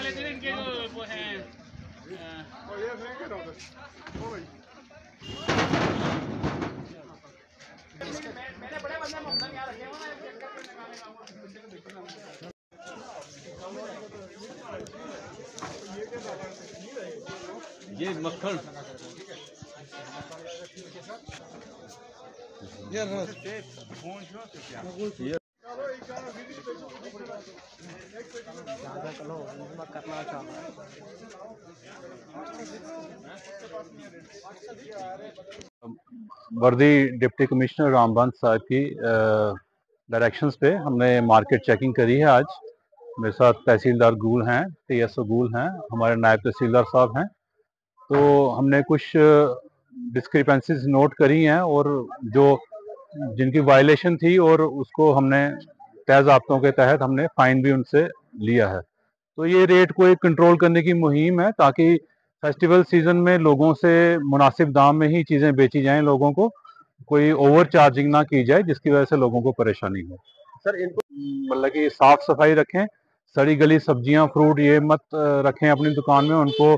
वाले थे इनके जो वो हैं मैंने बड़े बंदे मक्खन यहाँ रखे हुए हैं ये मक्खन वर्दी डिप्टी कमिश्नर रामबंद साहब की डायरेक्शंस पे हमने मार्केट चेकिंग करी है आज। मेरे साथ तहसीलदार गूल हैं, TSO गूल हैं, हमारे नायब तहसीलदार साहब हैं। तो हमने कुछ डिस्क्रिपेंसीज नोट करी हैं और जो जिनकी वायलेशन थी और उसको हमने तय ज़ाब्तों के तहत हमने फ़ाइन भी उनसे लिया है। तो ये रेट को एक कंट्रोल करने की मुहिम है ताकि फेस्टिवल सीजन में लोगों से मुनासिब दाम में ही चीज़ें बेची जाएं, लोगों को कोई ओवर चार्जिंग ना की जाए जिसकी वजह से लोगों को परेशानी हो। सर इनको मतलब कि साफ सफाई रखें, सड़ी गली सब्जियां फ्रूट ये मत रखें अपनी दुकान में, उनको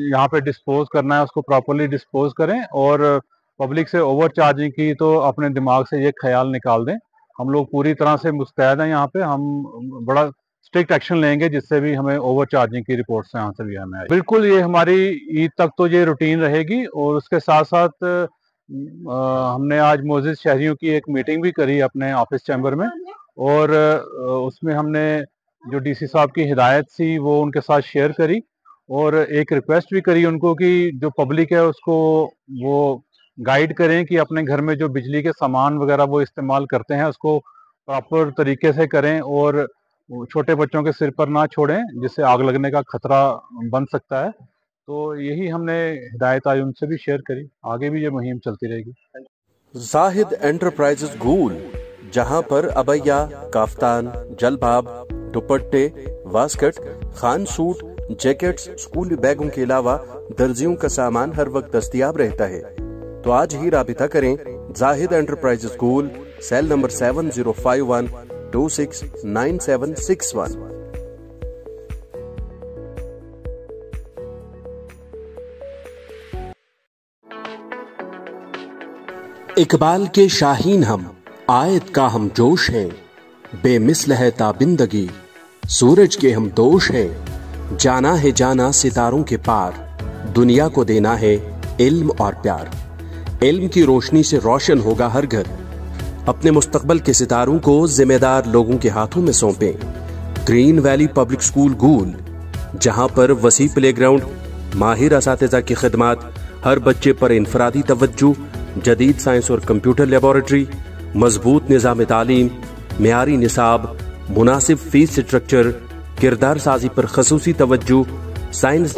यहाँ पे डिस्पोज करना है उसको प्रॉपरली डिस्पोज करें और पब्लिक से ओवर चार्जिंग की तो अपने दिमाग से ये ख्याल निकाल दें। हम लोग पूरी तरह से मुस्तैद हैं यहाँ पे, हम बड़ा स्ट्रिक्ट एक्शन लेंगे जिससे भी हमें ओवर चार्जिंग की रिपोर्ट से यहाँ से भी हमें आए। बिल्कुल ये हमारी ईद तक तो ये रूटीन रहेगी और उसके साथ साथ हमने आज मोअज़्ज़िज़ शहरियों की एक मीटिंग भी करी अपने ऑफिस चैम्बर में और उसमें हमने जो DC साहब की हिदायत थी वो उनके साथ शेयर करी और एक रिक्वेस्ट भी करी उनको कि जो पब्लिक है उसको वो गाइड करें कि अपने घर में जो बिजली के सामान वगैरह वो इस्तेमाल करते हैं उसको प्रॉपर तरीके से करें और छोटे बच्चों के सिर पर ना छोड़ें जिससे आग लगने का खतरा बन सकता है। तो यही हमने हिदायत आज उनसे भी शेयर करी, आगे भी ये मुहिम चलती रहेगी। जाहिद एंटरप्राइजेस गूल, जहां पर अबैया, काफ्तान, जलबाब, दुपट्टे, वास्कट, खान सूट, जैकेट्स, स्कूली बैगों के अलावा दर्जियों का सामान हर वक्त दस्तयाब रहता है। तो आज ही राबिता करें जाहिद एंटरप्राइजेस गूल, सेल नंबर 7051269761। इकबाल के शाहीन हम, आयत का हम जोश हैं, बेमिसल है ताबिंदगी, सूरज के हम दोष हैं, जाना है जाना सितारों के पार, दुनिया को देना है इल्म और प्यार। इल्म की रोशनी से रोशन होगा हर घर, अपने मुस्तकबल के सितारों को जिम्मेदार लोगों के हाथों में सौंपें। ग्रीन वैली पब्लिक स्कूल गूल, जहां पर वसी प्लेग्राउंड, माहिर असातिज़ा की खिदमात, हर बच्चे पर इनफरादी तवज्जो, जदीद साइंस और कंप्यूटर लेबोरेटरी, मजबूत निज़ाम तालीम, मेयारी निसाब, मुनासिब फीस स्ट्रक्चर, किरदार साजी पर खसूसी तवज्जो, साइंस